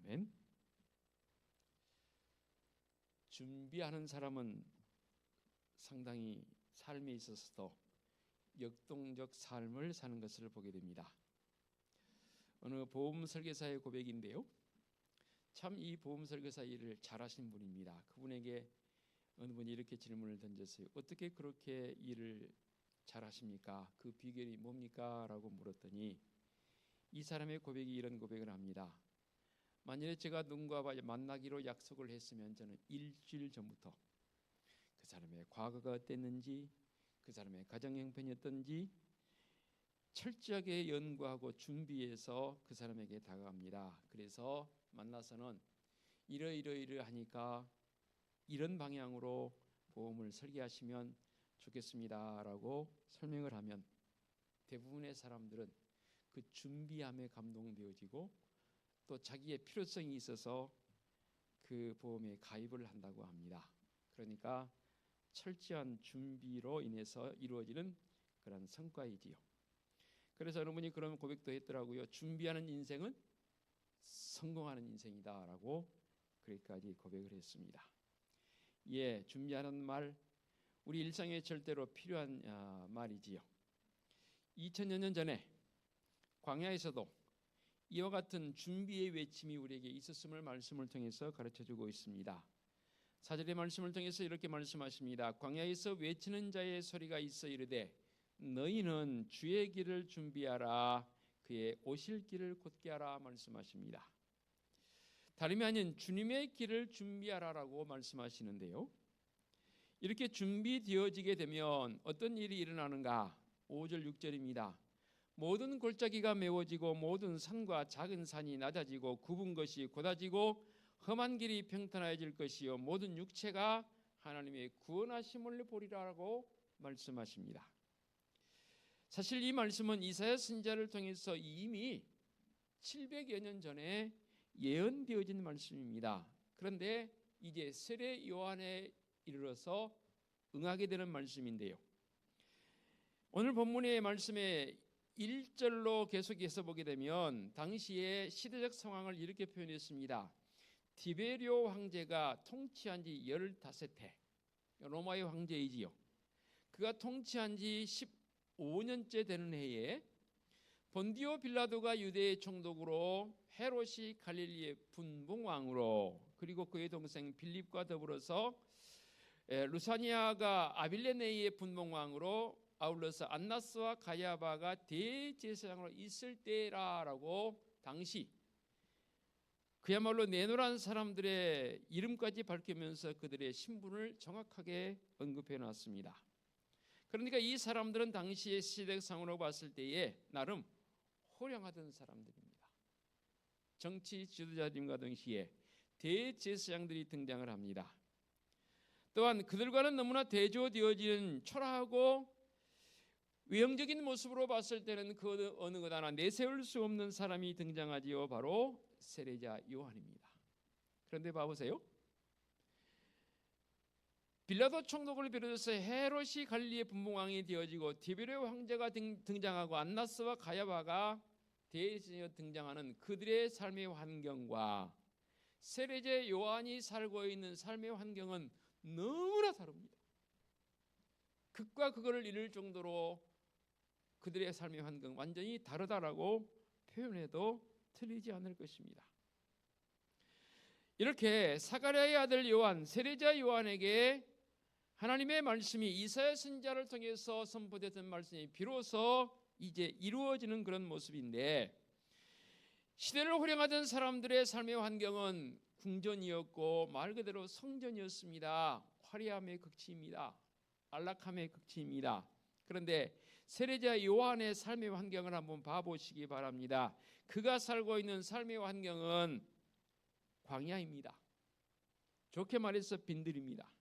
아멘. 준비하는 사람은 상당히 삶에 있어서도 역동적 삶을 사는 것을 보게 됩니다. 어느 보험 설계사의 고백인데요, 참 이 보험 설계사 일을 잘하신 분입니다. 그분에게 어느 분이 이렇게 질문을 던졌어요. 어떻게 그렇게 일을 잘하십니까? 그 비결이 뭡니까? 라고 물었더니 이 사람의 고백이 이런 고백을 합니다. 만일에 제가 누군가 만나기로 약속을 했으면 저는 일주일 전부터 그 사람의 과거가 어땠는지, 그 사람의 가정 형편이 어떤지 철저하게 연구하고 준비해서 그 사람에게 다가갑니다. 그래서 만나서는 이러이러하니까 이런 방향으로 보험을 설계하시면 좋겠습니다라고 설명을 하면 대부분의 사람들은 그 준비함에 감동되어지고 또 자기의 필요성이 있어서 그 보험에 가입을 한다고 합니다. 그러니까 철저한 준비로 인해서 이루어지는 그런 성과이지요. 그래서 어느 분이 그런 고백도 했더라고요. 준비하는 인생은 성공하는 인생이다라고 그렇게까지 고백을 했습니다. 예, 준비하는 말 우리 일상에 절대로 필요한 말이지요. 2000여 년 전에 광야에서도 이와 같은 준비의 외침이 우리에게 있었음을 말씀을 통해서 가르쳐주고 있습니다. 4절의 말씀을 통해서 이렇게 말씀하십니다. 광야에서 외치는 자의 소리가 있어 이르되 너희는 주의 길을 준비하라, 그의 오실 길을 곧게 하라 말씀하십니다. 다름이 아닌 주님의 길을 준비하라라고 말씀하시는데요, 이렇게 준비되어지게 되면 어떤 일이 일어나는가? 5절 6절입니다. 모든 골짜기가 메워지고 모든 산과 작은 산이 낮아지고 굽은 것이 곧아지고 험한 길이 평탄해질 것이요 모든 육체가 하나님의 구원하심을 보리라고 말씀하십니다. 사실 이 말씀은 이사야 선지자를 통해서 이미 700여 년 전에 예언되어진 말씀입니다. 그런데 이제 세례 요한에 이르러서 응하게 되는 말씀인데요, 오늘 본문의 말씀에 1절로 계속해서 보게 되면 당시의 시대적 상황을 이렇게 표현했습니다. 디베리오 황제가 통치한 지 15해, 로마의 황제이지요. 그가 통치한 지 15년째 되는 해에 본디오 빌라도가 유대의 총독으로, 헤롯이 갈릴리의 분봉왕으로, 그리고 그의 동생 빌립과 더불어서 루사니아가 아빌레네이의 분봉왕으로, 아울러서 안나스와 가야바가 대제사장으로 있을 때라라고 당시 그야말로 내노란 사람들의 이름까지 밝히면서 그들의 신분을 정확하게 언급해 놨습니다. 그러니까 이 사람들은 당시의 시대상으로 봤을 때에 나름 호령하던 사람들입니다. 정치 지도자들과 동시에 대제사장들이 등장을 합니다. 또한 그들과는 너무나 대조되어지는 초라하고 외형적인 모습으로 봤을 때는 그 어느 것 하나 내세울 수 없는 사람이 등장하지요. 바로 세례자 요한입니다. 그런데 봐보세요. 빌라도 총독을 비롯해서 헤롯이 갈릴리의 분봉왕이 되어지고 디베리오 황제가 등장하고 안나스와 가야바가 대제사장으로 등장하는 그들의 삶의 환경과 세례자 요한이 살고 있는 삶의 환경은 너무나 다릅니다. 극과 극을 이룰 정도로 그들의 삶의 환경 완전히 다르다라고 표현해도 틀리지 않을 것입니다. 이렇게 사가랴의 아들 요한, 세례자 요한에게 하나님의 말씀이 이사야 선지자를 통해서 선포됐던 말씀이 비로소 이제 이루어지는 그런 모습인데, 시대를 호령하던 사람들의 삶의 환경은 궁전이었고 말 그대로 성전이었습니다. 화려함의 극치입니다. 안락함의 극치입니다. 그런데 세례자 요한의 삶의 환경을 한번 봐보시기 바랍니다. 그가 살고 있는 삶의 환경은 광야입니다. 좋게 말해서 빈들입니다.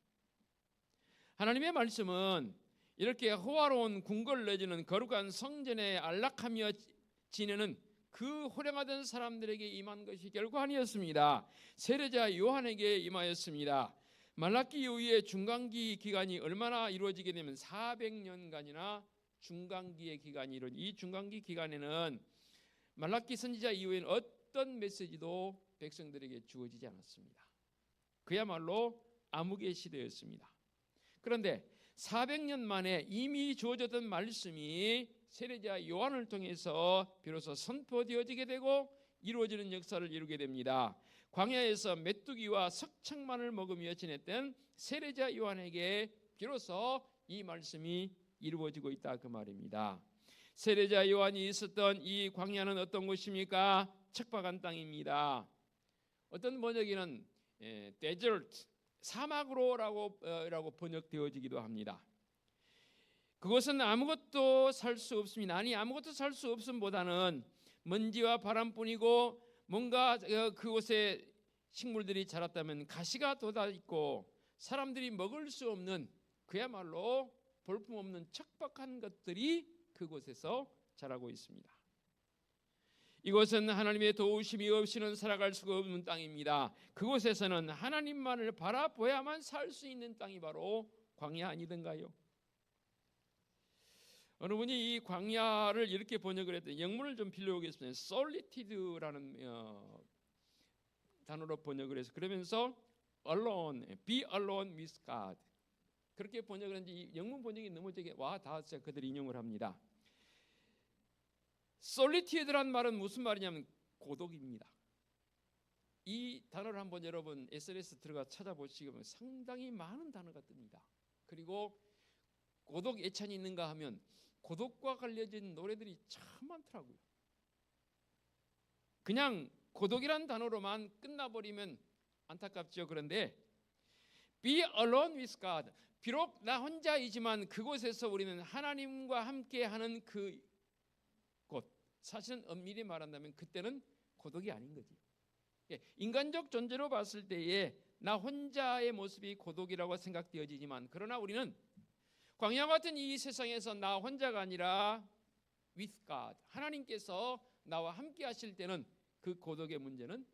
하나님의 말씀은 이렇게 호화로운 궁궐을 내주는 거룩한 성전에 안락하며 지내는 그 호령하던 사람들에게 임한 것이 결코 아니었습니다. 세례자 요한에게 임하였습니다. 말라기 이후에 중간기 기간이 얼마나 이루어지게 되면 400년간이나 중간기의 기간이 이루어진 이 중간기 기간에는 말라기 선지자 이후에는 어떤 메시지도 백성들에게 주어지지 않았습니다. 그야말로 암흑의 시대였습니다. 그런데 400년 만에 이미 주어졌던 말씀이 세례자 요한을 통해서 비로소 선포되어지게 되고 이루어지는 역사를 이루게 됩니다. 광야에서 메뚜기와 석청만을 먹으며 지냈던 세례자 요한에게 비로소 이 말씀이 이루어지고 있다 그 말입니다. 세례자 요한이 있었던 이 광야는 어떤 곳입니까? 척박한 땅입니다. 어떤 번역에는 데저트, 사막으로라고 번역되어지기도 합니다. 그것은 아무것도 살 수 없습니다. 아니, 아무것도 살 수 없음보다는 먼지와 바람뿐이고, 뭔가 그곳에 식물들이 자랐다면 가시가 돋아 있고 사람들이 먹을 수 없는, 그야말로 볼품없는 척박한 것들이 그곳에서 자라고 있습니다. 이곳은 하나님의 도우심이 없이는 살아갈 수가 없는 땅입니다. 그곳에서는 하나님만을 바라보야만 살 수 있는 땅이 바로 광야 아니던가요? 어느 분이 이 광야를 이렇게 번역을 했더니, 영문을 좀 빌려오겠습니다. solitude라는 단어로 번역을 해서, 그러면서 alone, be alone with God, 그렇게 번역을 했는지 영문 번역이 너무 되게 와 닿았어요. 그들이 인용을 합니다. 솔리티드란 말은 무슨 말이냐면 고독입니다. 이 단어를 한번 여러분 SNS 들어가 찾아보시면 상당히 많은 단어가 뜹니다. 그리고 고독 애찬이 있는가 하면 고독과 관련된 노래들이 참 많더라고요. 그냥 고독이란 단어로만 끝나버리면 안타깝죠. 그런데 be alone with God, 비록 나 혼자이지만 그곳에서 우리는 하나님과 함께하는 그 곳, 사실은 엄밀히 말한다면 그때는 고독이 아닌 거지. 인간적 존재로 봤을 때에 나 혼자의 모습이 고독이라고 생각되어지지만, 그러나 우리는 광야 같은 이 세상에서 나 혼자가 아니라 with God, 하나님께서 나와 함께 하실 때는 그 고독의 문제는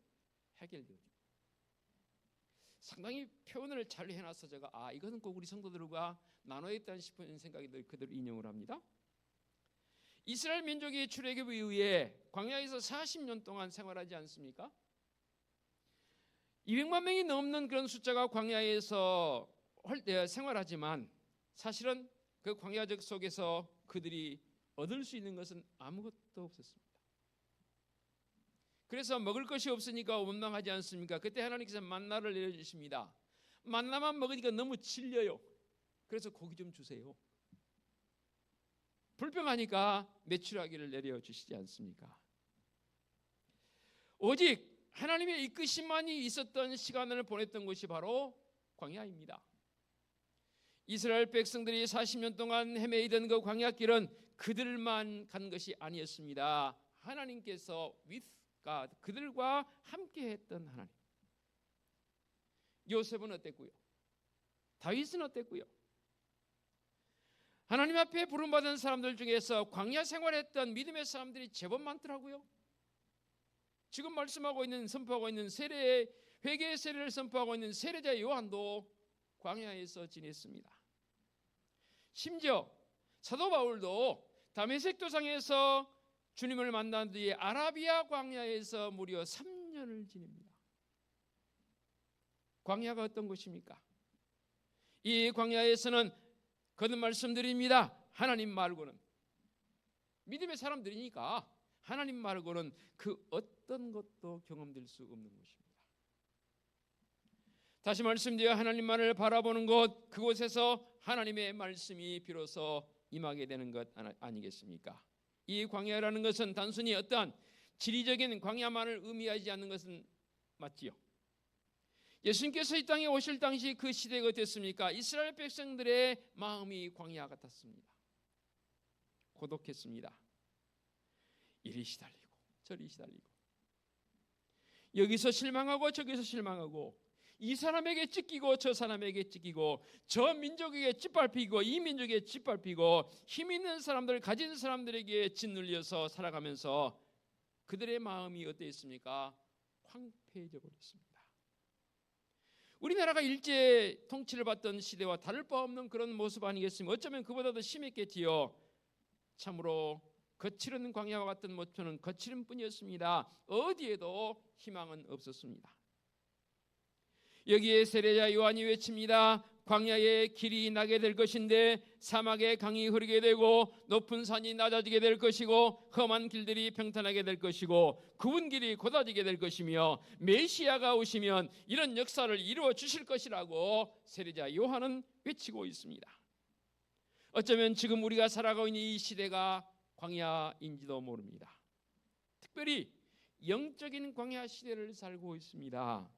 해결되죠. 상당히 표현을 잘 해놔서 제가 이것은 꼭 우리 성도들과 나눠야 있다 싶은 생각이 들 그대로 인용을 합니다. 이스라엘 민족이 출애굽에 의해 광야에서 40년 동안 생활하지 않습니까? 200만 명이 넘는 그런 숫자가 광야에서 생활하지만 사실은 그 광야적 속에서 그들이 얻을 수 있는 것은 아무것도 없었습니다. 그래서 먹을 것이 없으니까 원망하지 않습니까? 그때 하나님께서 만나를 내려주십니다. 만나만 먹으니까 너무 질려요. 그래서 고기 좀 주세요. 불평하니까 메추라기를 내려주시지 않습니까? 오직 하나님의 이끄심만이 있었던 시간을 보냈던 곳이 바로 광야입니다. 이스라엘 백성들이 40년 동안 헤매이던 그 광야길은 그들만 간 것이 아니었습니다. 하나님께서 with God, 그들과 함께했던 하나님. 요셉은 어땠고요? 다윗은 어땠고요? 하나님 앞에 부름받은 사람들 중에서 광야 생활했던 믿음의 사람들이 제법 많더라고요. 지금 말씀하고 있는, 선포하고 있는 회개의 세례를 선포하고 있는 세례자 요한도 광야에서 지냈습니다. 심지어 사도 바울도 다메섹 도상에서 주님을 만난 뒤에 아라비아 광야에서 무려 3년을 지냅니다. 광야가 어떤 곳입니까? 이 광야에서는 거듭 말씀드립니다. 하나님 말고는, 믿음의 사람들이니까 하나님 말고는 그 어떤 것도 경험될 수 없는 곳입니다. 다시 말씀드려 하나님만을 바라보는 곳, 그곳에서 하나님의 말씀이 비로소 임하게 되는 것 아니겠습니까? 이 광야라는 것은 단순히 어떠한 지리적인 광야만을 의미하지 않는 것은 맞지요. 예수님께서 이 땅에 오실 당시 그 시대가 어땠습니까? 이스라엘 백성들의 마음이 광야 같았습니다. 고독했습니다. 이리 시달리고 저리 시달리고, 여기서 실망하고 저기서 실망하고, 이 사람에게 찢기고 저 사람에게 찢기고, 저 민족에게 짓밟히고 이 민족에게 짓밟히고, 힘 있는 사람들, 가진 사람들에게 짓눌려서 살아가면서 그들의 마음이 어땠습니까? 황폐해져 버렸습니다. 우리나라가 일제 통치를 받던 시대와 다를 바 없는 그런 모습 아니겠습니까? 어쩌면 그보다 더 심했겠지요. 참으로 거칠은 광야와 같은 모처는 거칠은 뿐이었습니다. 어디에도 희망은 없었습니다. 여기에 세례자 요한이 외칩니다. 광야에 길이 나게 될 것인데 사막에 강이 흐르게 되고 높은 산이 낮아지게 될 것이고 험한 길들이 평탄하게 될 것이고 굽은 길이 곧아지게 될 것이며 메시아가 오시면 이런 역사를 이루어 주실 것이라고 세례자 요한은 외치고 있습니다. 어쩌면 지금 우리가 살아가고 있는 이 시대가 광야인지도 모릅니다. 특별히 영적인 광야 시대를 살고 있습니다.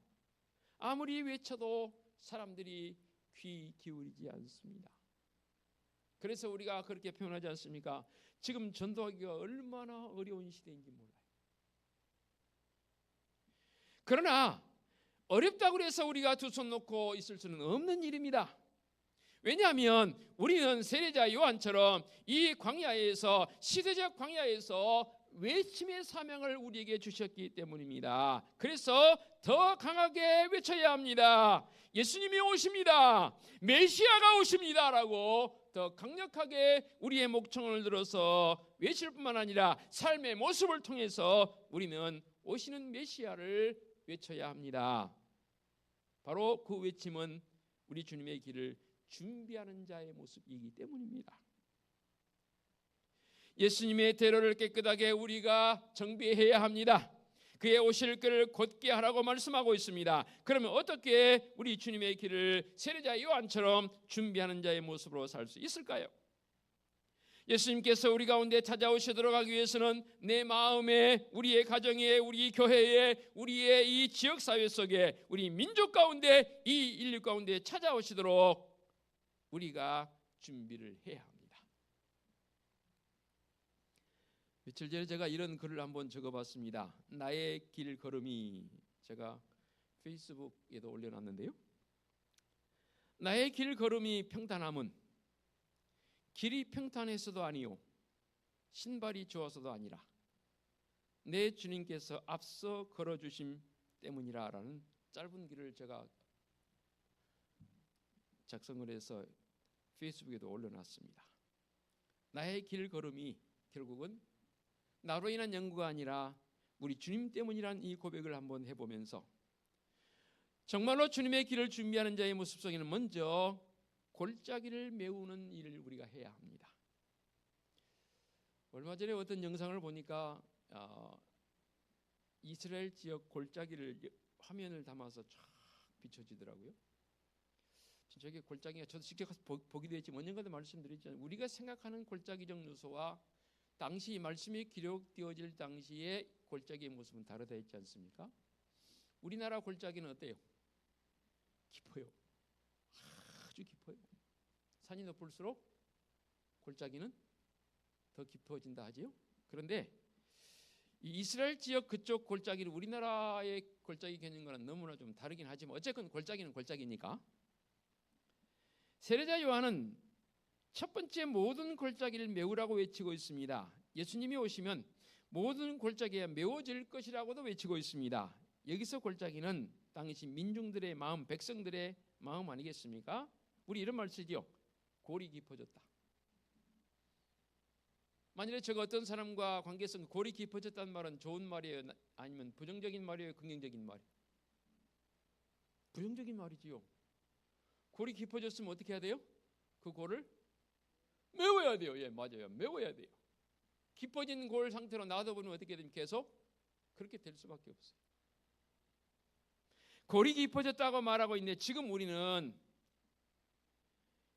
아무리 외쳐도 사람들이 귀 기울이지 않습니다. 그래서 우리가 그렇게 표현하지 않습니까? 지금 전도하기가 얼마나 어려운 시대인지 몰라요. 그러나 어렵다고 해서 우리가 두 손 놓고 있을 수는 없는 일입니다. 왜냐하면 우리는 세례자 요한처럼 이 광야에서, 시대적 광야에서 외침의 사명을 우리에게 주셨기 때문입니다. 그래서 더 강하게 외쳐야 합니다. 예수님이 오십니다. 메시아가 오십니다라고 더 강력하게 우리의 목청을 들어서 외칠 뿐만 아니라 삶의 모습을 통해서 우리는 오시는 메시아를 외쳐야 합니다. 바로 그 외침은 우리 주님의 길을 준비하는 자의 모습이기 때문입니다. 예수님의 대로를 깨끗하게 우리가 정비해야 합니다. 그의 오실 길을 곧게 하라고 말씀하고 있습니다. 그러면 어떻게 우리 주님의 길을 세례자 요한처럼 준비하는 자의 모습으로 살 수 있을까요? 예수님께서 우리 가운데 찾아오시도록 하기 위해서는 내 마음에, 우리의 가정에, 우리 교회에, 우리의 이 지역사회 속에, 우리 민족 가운데, 이 인류 가운데 찾아오시도록 우리가 준비를 해야 합니다. 며칠 전에 제가 이런 글을 한번 적어봤습니다. 나의 길 걸음이, 제가 페이스북에도 올려놨는데요. 나의 길 걸음이 평탄함은 길이 평탄해서도 아니요 신발이 좋아서도 아니라 내 주님께서 앞서 걸어주심 때문이라라는 짧은 글을 제가 작성을 해서 페이스북에도 올려놨습니다. 나의 길 걸음이 결국은 나로 인한 연구가 아니라 우리 주님 때문이라는 이 고백을 한번 해보면서 정말로 주님의 길을 준비하는 자의 모습 속에는 먼저 골짜기를 메우는 일을 우리가 해야 합니다. 얼마 전에 어떤 영상을 보니까 이스라엘 지역 골짜기를 화면을 담아서 쫙 비춰지더라고요. 저게 골짜기가, 저도 직접 가서 보기도 했지만 언젠가도 말씀드렸잖아요. 우리가 생각하는 골짜기적 요소와 당시 말씀이 기록되어질 당시의 골짜기의 모습은 다르다 했지 않습니까? 우리나라 골짜기는 어때요? 깊어요. 아주 깊어요. 산이 높을수록 골짜기는 더 깊어진다 하지요. 그런데 이 이스라엘 지역 그쪽 골짜기를 우리나라의 골짜기 개념과는 너무나 좀 다르긴 하지만 어쨌든 골짜기는 골짜기니까 세례자 요한은 첫 번째 모든 골짜기를 메우라고 외치고 있습니다. 예수님이 오시면 모든 골짜기가 메워질 것이라고도 외치고 있습니다. 여기서 골짜기는 당시 민중들의 마음, 백성들의 마음 아니겠습니까? 우리 이런 말 쓰지요. 골이 깊어졌다. 만일에 제가 어떤 사람과 관계성, 골이 깊어졌다는 말은 좋은 말이에요? 아니면 부정적인 말이에요? 긍정적인 말이에요? 부정적인 말이지요. 골이 깊어졌으면 어떻게 해야 돼요? 그 골을 메워야 돼요. 예, 맞아요. 메워야 돼요. 깊어진 골 상태로 놔둬보면 어떻게 되면 계속 그렇게 될 수밖에 없어요. 골이 깊어졌다고 말하고 있는데 지금 우리는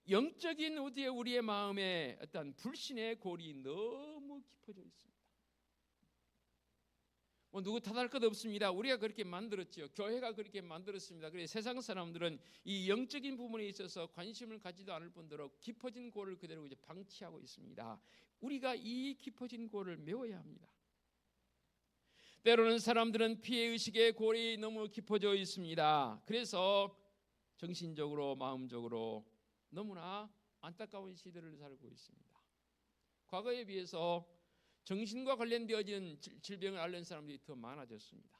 영적인 우리의 마음에 어떤 불신의 골이 너무 깊어져 있습니다. 누구 탓할 것 없습니다. 우리가 그렇게 만들었죠. 교회가 그렇게 만들었습니다. 그래서 세상 사람들은 이 영적인 부분에 있어서 관심을 가지도 않을 뿐더러 깊어진 골을 그대로 이제 방치하고 있습니다. 우리가 이 깊어진 골을 메워야 합니다. 때로는 사람들은 피해의식의 골이 너무 깊어져 있습니다. 그래서 정신적으로 마음적으로 너무나 안타까운 시대를 살고 있습니다. 과거에 비해서 정신과 관련되어진 질병을 앓는 사람들이 더 많아졌습니다.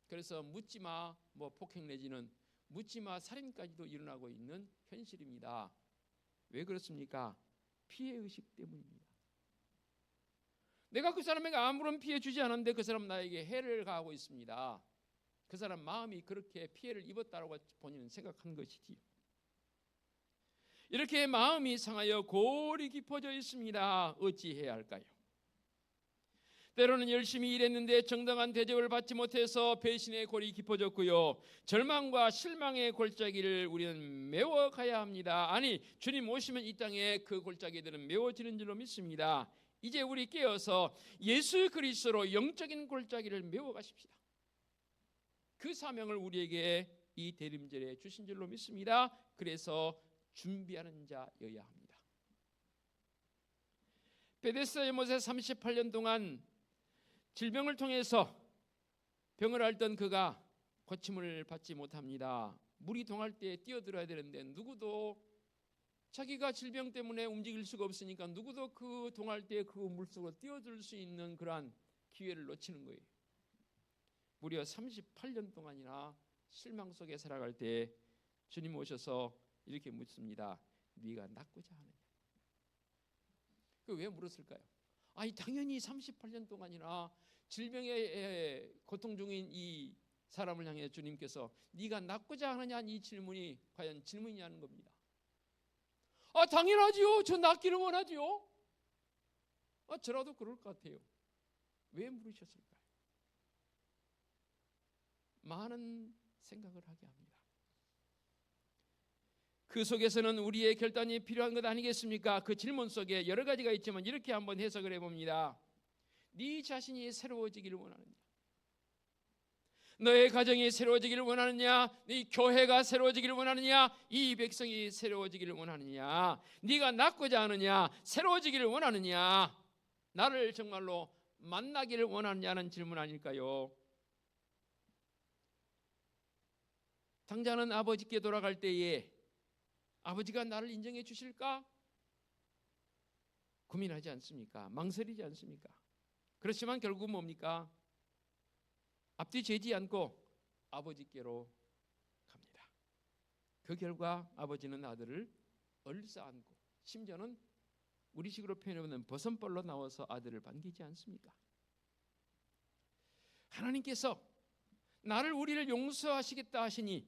그래서 묻지마 폭행 내지는 묻지마 살인까지도 일어나고 있는 현실입니다. 왜 그렇습니까? 피해의식 때문입니다. 내가 그 사람에게 아무런 피해 주지 않았는데 그 사람 나에게 해를 가하고 있습니다. 그 사람 마음이 그렇게 피해를 입었다고 본인은 생각한 것이지요. 이렇게 마음이 상하여 골이 깊어져 있습니다. 어찌해야 할까요? 때로는 열심히 일했는데 정당한 대접을 받지 못해서 배신의 골이 깊어졌고요. 절망과 실망의 골짜기를 우리는 메워가야 합니다. 아니, 주님 오시면 이 땅에 그 골짜기들은 메워지는 줄로 믿습니다. 이제 우리 깨어서 예수 그리스도로 영적인 골짜기를 메워가십시다. 그 사명을 우리에게 이 대림절에 주신 줄로 믿습니다. 그래서 준비하는 자여야 합니다. 베데스다 연못에 38년 동안 질병을 통해서 병을 앓던 그가 고침을 받지 못합니다. 물이 동할 때 뛰어들어야 되는데 누구도 자기가 질병 때문에 움직일 수가 없으니까 누구도 그 동할 때 그 물속으로 뛰어들 수 있는 그러한 기회를 놓치는 거예요. 무려 38년 동안이나 실망 속에 살아갈 때 주님 오셔서 이렇게 묻습니다. 네가 낫고자 하느냐? 그 왜 물었을까요? 아니, 당연히 38년 동안이나 질병의 고통 중인 이 사람을 향해 주님께서 네가 낫고자 하느냐, 이 질문이 과연 질문이냐는 겁니다. 당연하지요. 저 낫기를 원하지요. 저라도 그럴 것 같아요. 왜 물으셨을까요? 많은 생각을 하게 합니다. 그 속에서는 우리의 결단이 필요한 것 아니겠습니까? 그 질문 속에 여러 가지가 있지만 이렇게 한번 해석을 해봅니다. 네 자신이 새로워지기를 원하느냐? 너의 가정이 새로워지기를 원하느냐? 네 교회가 새로워지기를 원하느냐? 이 백성이 새로워지기를 원하느냐? 네가 낫고자 하느냐? 새로워지기를 원하느냐? 나를 정말로 만나기를 원하느냐는 질문 아닐까요? 당자는 아버지께 돌아갈 때에 아버지가 나를 인정해 주실까? 고민하지 않습니까? 망설이지 않습니까? 그렇지만 결국 뭡니까? 앞뒤 재지 않고 아버지께로 갑니다. 그 결과 아버지는 아들을 얼싸안고 심지어는 우리식으로 표현하면 버선벌로 나와서 아들을 반기지 않습니까? 하나님께서 나를 우리를 용서하시겠다 하시니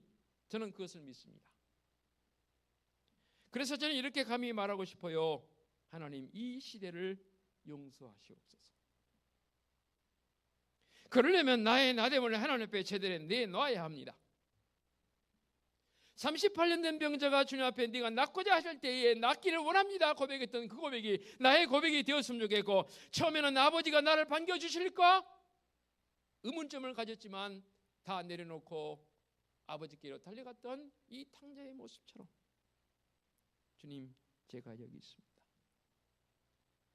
저는 그것을 믿습니다. 그래서 저는 이렇게 감히 말하고 싶어요. 하나님, 이 시대를 용서하시옵소서. 그러려면 나의 나됨을 하나님 앞에 제대로 내놔야 합니다. 38년 된 병자가 주님 앞에 네가 낫고자 하실 때에 낫기를 원합니다 고백했던 그 고백이 나의 고백이 되었으면 좋겠고, 처음에는 아버지가 나를 반겨주실까? 의문점을 가졌지만 다 내려놓고 아버지께로 달려갔던 이 탕자의 모습처럼 주님, 제가 여기 있습니다.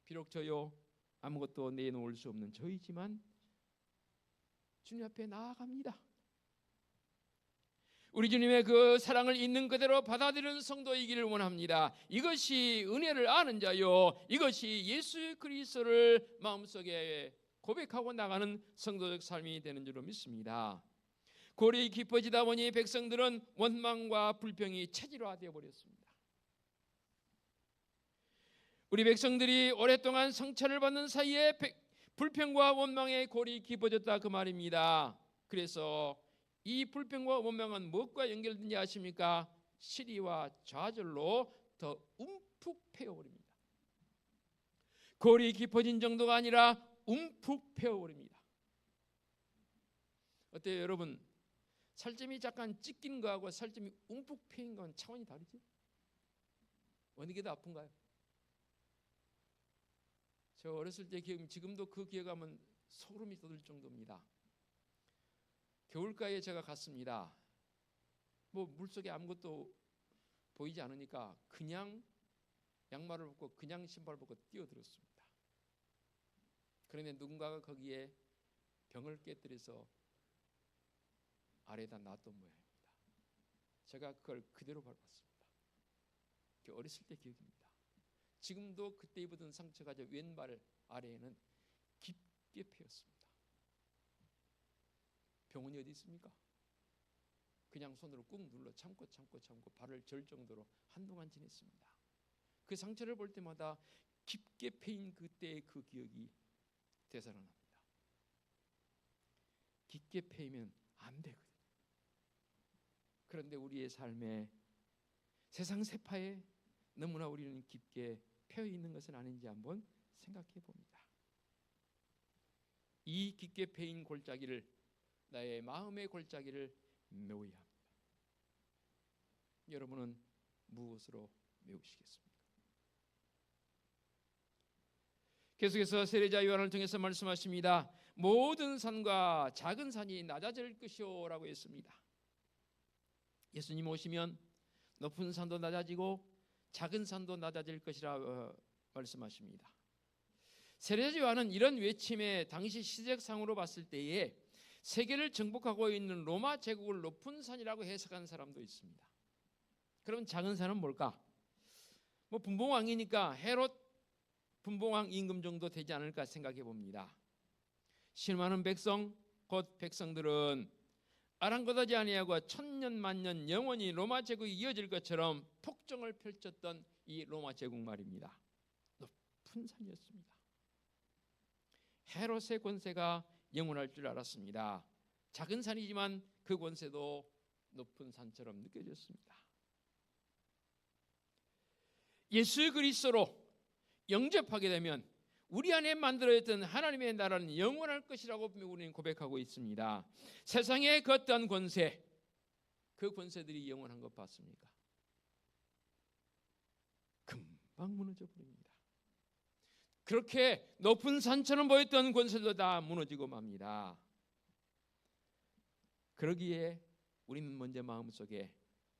비록 저요 아무것도 내놓을 수 없는 저이지만 주님 앞에 나아갑니다. 우리 주님의 그 사랑을 있는 그대로 받아들이는 성도이기를 원합니다. 이것이 은혜를 아는 자요, 이것이 예수 그리스도를 마음속에 고백하고 나가는 성도적 삶이 되는 줄로 믿습니다. 골이 깊어지다 보니 백성들은 원망과 불평이 체질화되어 버렸습니다. 우리 백성들이 오랫동안 상처를 받는 사이에 불평과 원망의 골이 깊어졌다 그 말입니다. 그래서 이 불평과 원망은 무엇과 연결된지 아십니까? 시리와 좌절로 더 움푹 패어버립니다. 골이 깊어진 정도가 아니라 움푹 패어버립니다. 어때요 여러분? 살점이 잠깐 찢긴 거하고 살점이 움푹 패인 건 차원이 다르죠? 어느 게 더 아픈가요? 저 어렸을 때 기억, 지금도 그 기억하면 소름이 돋을 정도입니다. 겨울가에 제가 갔습니다. 물속에 아무것도 보이지 않으니까 그냥 양말을 벗고 그냥 신발 벗고 뛰어들었습니다. 그런데 누군가가 거기에 병을 깨뜨려서 아래에다 놨던 모양입니다. 제가 그걸 그대로 밟았습니다. 어렸을 때 기억입니다. 지금도 그때 입었던 상처가 저 왼발 아래에는 깊게 패였습니다. 병원이 어디 있습니까? 그냥 손으로 꾹 눌러 참고 발을 절 정도로 한동안 지냈습니다. 그 상처를 볼 때마다 깊게 패인 그때의 그 기억이 되살아납니다. 깊게 패이면 안 되거든요. 그런데 우리의 삶에 세상 세파에 너무나 우리는 깊게 패여 있는 것은 아닌지 한번 생각해 봅니다. 이 깊게 패인 골짜기를, 나의 마음의 골짜기를 메워야 합니다. 여러분은 무엇으로 메우시겠습니까? 계속해서 세례자 요한을 통해서 말씀하십니다. 모든 산과 작은 산이 낮아질 것이요 라고 했습니다. 예수님 오시면 높은 산도 낮아지고 작은 산도 낮아질 것이라 말씀하십니다. 세례자 요한은 이런 외침에 당시 시적상으로 봤을 때에 세계를 정복하고 있는 로마 제국을 높은 산이라고 해석한 사람도 있습니다. 그럼 작은 산은 뭘까? 분봉왕이니까 헤롯 분봉왕 임금 정도 되지 않을까 생각해 봅니다. 신음하는 백성, 곧 백성들은 아랑곳하지 아니하고 천년 만년 영원히 로마 제국이 이어질 것처럼 폭정을 펼쳤던 이 로마 제국 말입니다. 높은 산이었습니다. 헤롯의 권세가 영원할 줄 알았습니다. 작은 산이지만 그 권세도 높은 산처럼 느껴졌습니다. 예수 그리스도로 영접하게 되면 우리 안에 만들어졌던 하나님의 나라는 영원할 것이라고 우리는 고백하고 있습니다. 세상의 그 어떤 권세, 그 권세들이 영원한 것 봤습니까? 금방 무너져 버립니다. 그렇게 높은 산처럼 보였던 권세도 다 무너지고 맙니다. 그러기에 우리는 먼저 마음속에,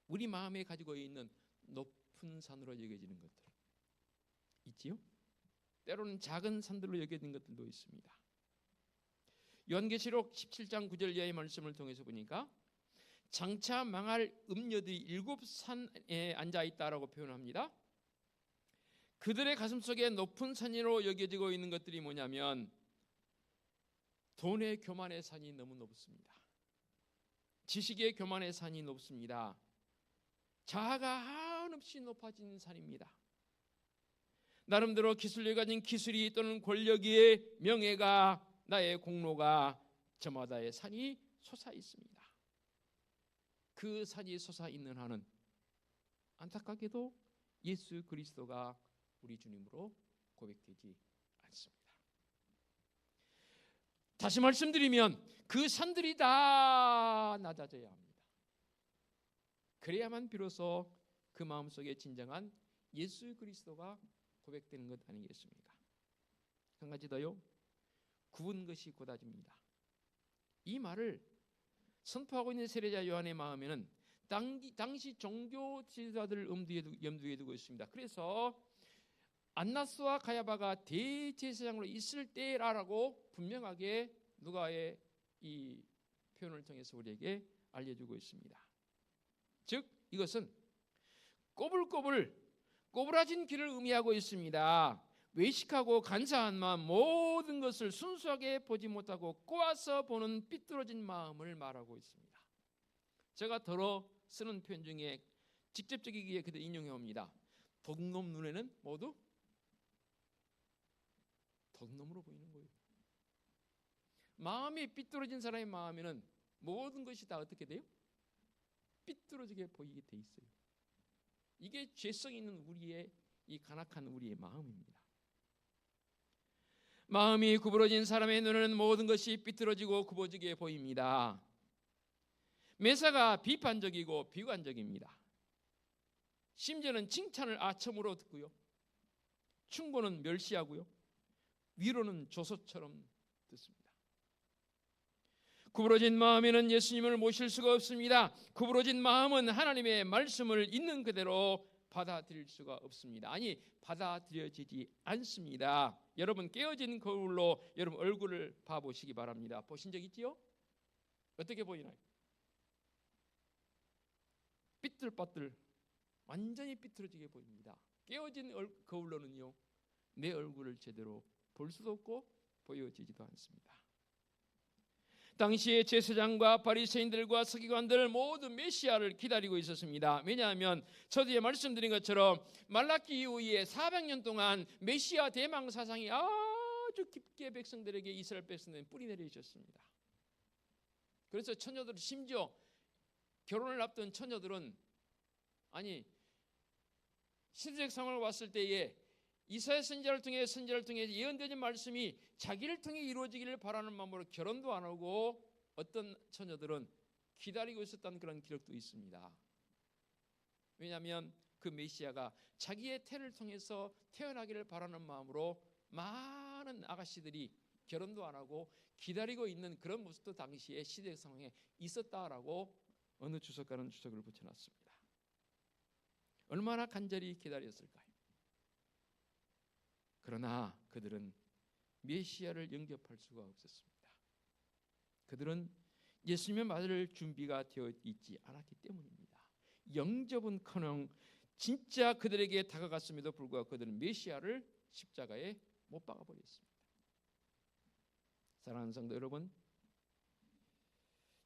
우리 마음에 가지고 있는 높은 산으로 여겨지는 것들 있지요? 때로는 작은 산들로 여겨지는 것들도 있습니다. 요한계시록 17장 9절 이하의 말씀을 통해서 보니까 장차 망할 음녀들이 7산에 앉아있다라고 표현합니다. 그들의 가슴 속에 높은 산으로 여겨지고 있는 것들이 뭐냐면 돈의 교만의 산이 너무 높습니다. 지식의 교만의 산이 높습니다. 자아가 한없이 높아진 산입니다. 나름대로 기술을 가진 기술이 또는 권력의 명예가, 나의 공로가 저마다의 산이 솟아 있습니다. 그 산이 솟아 있는 한은 안타깝게도 예수 그리스도가 우리 주님으로 고백되지 않습니다. 다시 말씀드리면 그 산들이 다 낮아져야 합니다. 그래야만 비로소 그 마음속에 진정한 예수 그리스도가 고백되는 것 아니겠습니까? 한 가지 더요. 구운 것이 곧아집니다. 이 말을 선포하고 있는 세례자 요한의 마음에는 당시 종교 지도자들을 염두에 두고 있습니다. 그래서 안나스와 가야바가 대제사장으로 있을 때라고 분명하게 누가의 이 표현을 통해서 우리에게 알려주고 있습니다. 즉 이것은 꼬불아진 길을 의미하고 있습니다. 외식하고 간사한 마음, 모든 것을 순수하게 보지 못하고 꼬아서 보는 삐뚤어진 마음을 말하고 있습니다. 제가 더러 쓰는 표현 중에 직접적이기에 그대로 인용해 옵니다. 도둑놈 눈에는 모두 도둑놈으로 보이는 거예요. 마음이 삐뚤어진 사람의 마음에는 모든 것이 다 어떻게 돼요? 삐뚤어지게 보이게 돼 있어요. 이게 죄성 있는 우리의, 이 간악한 우리의 마음입니다. 마음이 구부러진 사람의 눈에는 모든 것이 삐뚤어지고 굽어지게 보입니다. 매사가 비판적이고 비관적입니다. 심지어는 칭찬을 아첨으로 듣고요, 충고는 멸시하고요, 위로는 조소처럼 듣습니다. 구부러진 마음에는 예수님을 모실 수가 없습니다. 구부러진 마음은 하나님의 말씀을 있는 그대로 받아들일 수가 없습니다. 아니, 받아들여지지 않습니다. 여러분, 깨어진 거울로 여러분 얼굴을 봐보시기 바랍니다. 보신 적 있지요? 어떻게 보이나요? 삐뚤빠뚤, 완전히 삐뚤어지게 보입니다. 깨어진 거울로는요, 내 얼굴을 제대로 볼 수도 없고 보여지지도 않습니다. 당시의 제사장과 바리새인들과 서기관들 모두 메시아를 기다리고 있었습니다. 왜냐하면 저도 말씀드린 것처럼 말라기 이후에 400년 동안 메시아 대망 사상이 아주 아주 깊게 백성들에게 이스라엘 백성들에게 뿌리 내리셨습니다. 그래서 처녀들, 심지어 결혼을 앞둔 처녀들은 시대적 상황을 봤을 때에 이사야 선지자를 통해 예언되는 말씀이 자기를 통해 이루어지기를 바라는 마음으로 결혼도 안 하고 어떤 처녀들은 기다리고 있었다는 그런 기록도 있습니다. 왜냐하면 그 메시아가 자기의 태를 통해서 태어나기를 바라는 마음으로 많은 아가씨들이 결혼도 안 하고 기다리고 있는 그런 모습도 당시에 시대적 상황에 있었다라고 어느 주석가는 주석을 붙여놨습니다. 얼마나 간절히 기다렸을까요? 그러나 그들은 메시아를 영접할 수가 없었습니다. 그들은 예수님을 맞을 준비가 되어 있지 않았기 때문입니다. 영접은커녕 진짜 그들에게 다가갔음에도 불구하고 그들은 메시아를 십자가에 못 박아버렸습니다. 사랑하는 성도 여러분,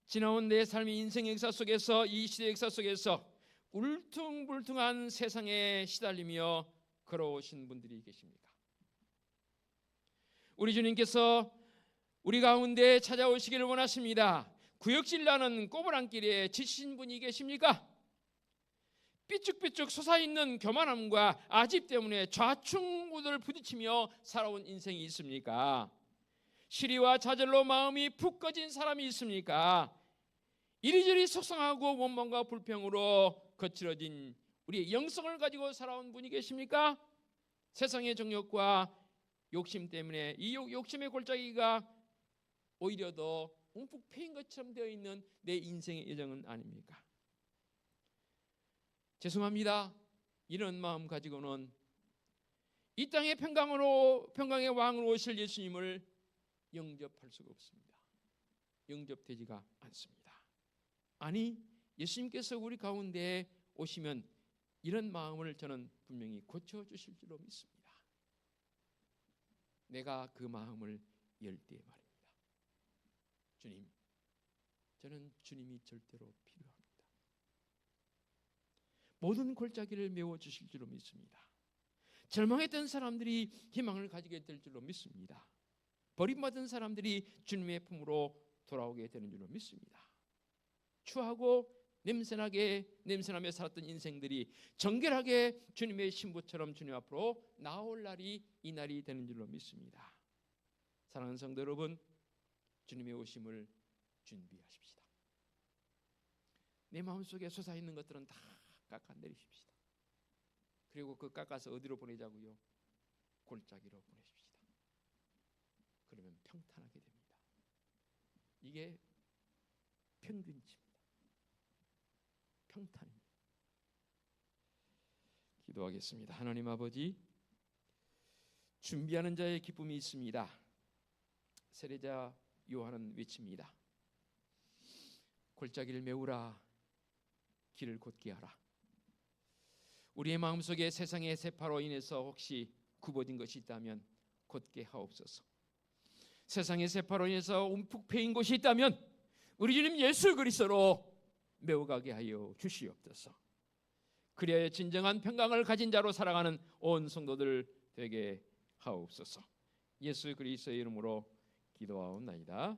지나온 내 삶의 인생 역사 속에서, 이 시대 역사 속에서 울퉁불퉁한 세상에 시달리며 걸어오신 분들이 계십니까? 우리 주님께서 우리 가운데 찾아오시기를 원하십니다. 구역질 나는 꼬부랑길에 지치신 분이 계십니까? 삐쭉삐쭉 솟아있는 교만함과 아집 때문에 좌충우돌 부딪히며 살아온 인생이 있습니까? 시리와 좌절로 마음이 푹 꺼진 사람이 있습니까? 이리저리 속상하고 원망과 불평으로 거칠어진 우리의 영성을 가지고 살아온 분이 계십니까? 세상의 정욕과 욕심 때문에 이 욕심의 골짜기가 오히려 더 움푹 패인 것처럼 되어 있는 내 인생의 여정은 아닙니까? 죄송합니다. 이런 마음 가지고는 이 땅의 평강의 왕으로 오실 예수님을 영접할 수가 없습니다. 영접되지가 않습니다. 아니, 예수님께서 우리 가운데 오시면 이런 마음을 저는 분명히 고쳐주실 줄로 믿습니다. 내가 그 마음을 열 때 말입니다. 주님, 저는 주님이 절대로 필요합니다. 모든 골짜기를 메워주실 줄로 믿습니다. 절망했던 사람들이 희망을 가지게 될 줄로 믿습니다. 버림받은 사람들이 주님의 품으로 돌아오게 되는 줄로 믿습니다. 추하고 냄새나며 살았던 인생들이 정결하게 주님의 신부처럼 주님 앞으로 나올 날이 이 날이 되는 줄로 믿습니다. 사랑하는 성도 여러분, 주님의 오심을 준비하십시다. 내 마음속에 솟아있는 것들은 다 깎아내리십시다. 그리고 그 깎아서 어디로 보내자고요? 골짜기로 보내십시다. 그러면 평탄하게 됩니다. 이게 평균치입니다. 평탄입니다. 기도하겠습니다. 하나님 아버지, 준비하는 자의 기쁨이 있습니다. 세례자 요한은 외칩니다. 골짜기를 메우라, 길을 곧게 하라. 우리의 마음속에 세상의 세파로 인해서 혹시 굽어진 것이 있다면 곧게 하옵소서. 세상의 세파로 인해서 움푹 패인 곳이 있다면 우리 주님 예수 그리스도로 메워가게 하여 주시옵소서. 그래야 진정한 평강을 가진 자로 살아가는 온 성도들 되게 하옵소서. 예수 그리스도의 이름으로 기도하옵나이다.